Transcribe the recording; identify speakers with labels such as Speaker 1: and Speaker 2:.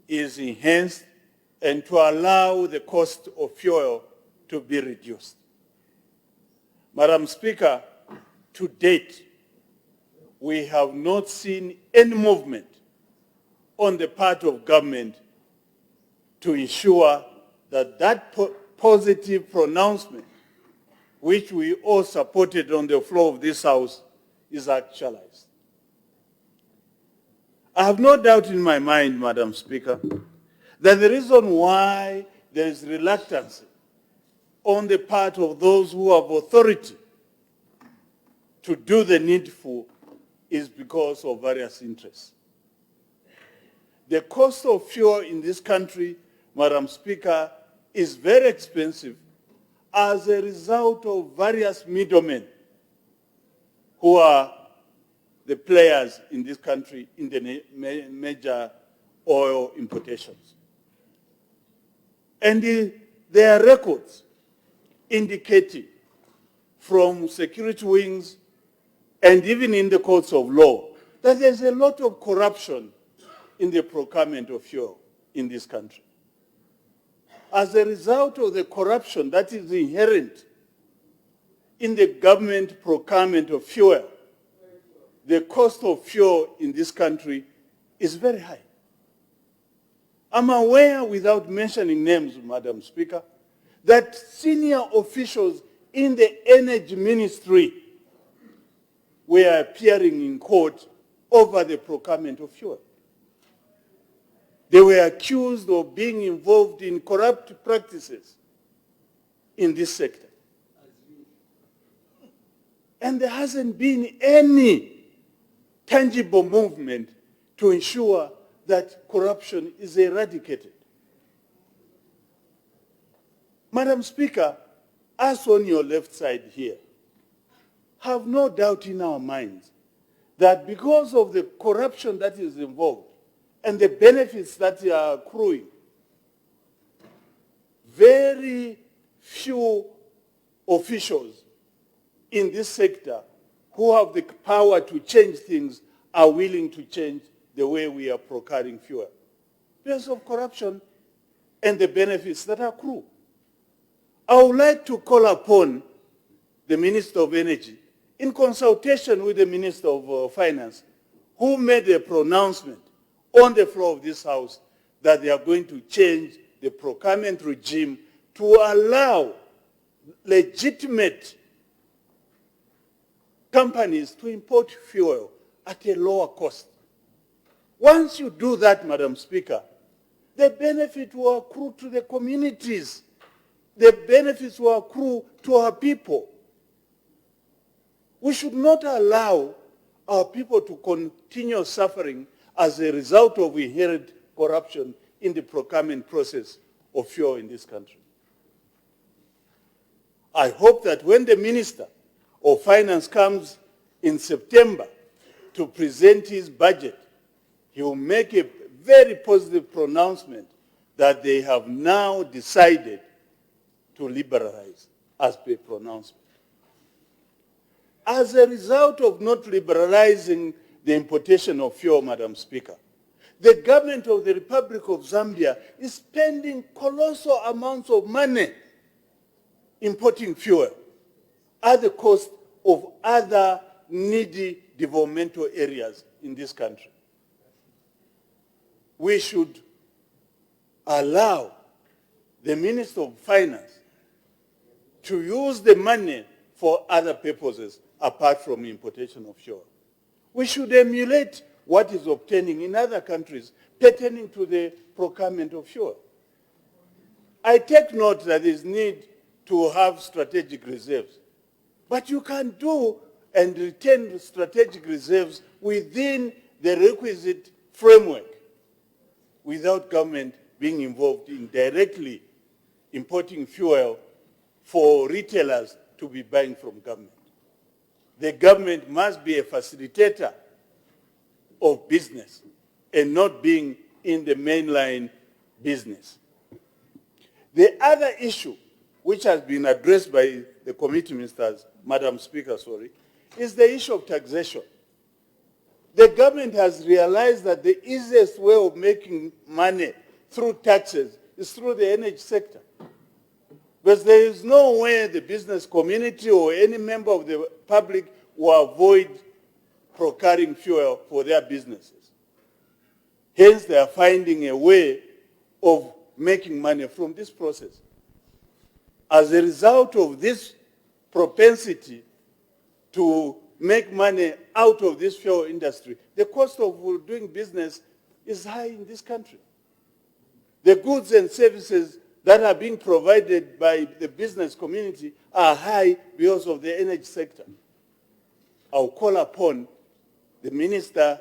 Speaker 1: is enhanced and to allow the cost of fuel to be reduced. Madam Speaker, to date, we have not seen any movement on the part of government to ensure that that positive pronouncement, which we all supported on the floor of this House, is actualized. I have no doubt in my mind, Madam Speaker, that the reason why there is reluctance on the part of those who have authority to do the needful is because of various interests. The cost of fuel in this country, Madam Speaker, is very expensive as a result of various middlemen who are the players in this country in the major oil importations. And there are records indicating from security wings and even in the courts of law that there's a lot of corruption in the procurement of fuel in this country. As a result of the corruption that is inherent in the government procurement of fuel, the cost of fuel in this country is very high. I'm aware, without mentioning names, Madam Speaker, that senior officials in the energy ministry were appearing in court over the procurement of fuel. They were accused of being involved in corrupt practices in this sector. And there hasn't been any tangible movement to ensure that corruption is eradicated. Madam Speaker, us on your left side here have no doubt in our minds that because of the corruption that is involved and the benefits that are accruing, very few officials in this sector who have the power to change things are willing to change the way we are procuring fuel because of corruption and the benefits that accrue. I would like to call upon the Minister of Energy in consultation with the Minister of Finance, who made a pronouncement on the floor of this House that they are going to change the procurement regime to allow legitimate companies to import fuel at a lower cost. Once you do that, Madam Speaker, the benefit will accrue to the communities. The benefits will accrue to our people. We should not allow our people to continue suffering as a result of inherent corruption in the procurement process of fuel in this country. I hope that when the Minister of Finance comes in September to present his budget, he will make a very positive pronouncement that they have now decided to liberalize as per pronouncement. As a result of not liberalizing the importation of fuel, Madam Speaker, the government of the Republic of Zambia is spending colossal amounts of money importing fuel at the cost of other needy developmental areas in this country. We should allow the Minister of Finance to use the money for other purposes apart from importation of fuel. We should emulate what is obtaining in other countries pertaining to the procurement of fuel. I take note that there is need to have strategic reserves, but you can do and retain strategic reserves within the requisite framework without government being involved in directly importing fuel for retailers to be buying from government. The government must be a facilitator of business and not being in the mainline business. The other issue which has been addressed by the committee ministers, Madam Speaker, is the issue of taxation. The government has realized that the easiest way of making money money through taxes is through the energy sector. Because there is no way the business community or any member of the public will avoid procuring fuel for their businesses. Hence, they are finding a way of making money from this process. As a result of this propensity to make money out of this fuel industry, the cost of doing business is high in this country. The goods and services that are being provided by the business community are high because of the energy sector. I'll call upon the Minister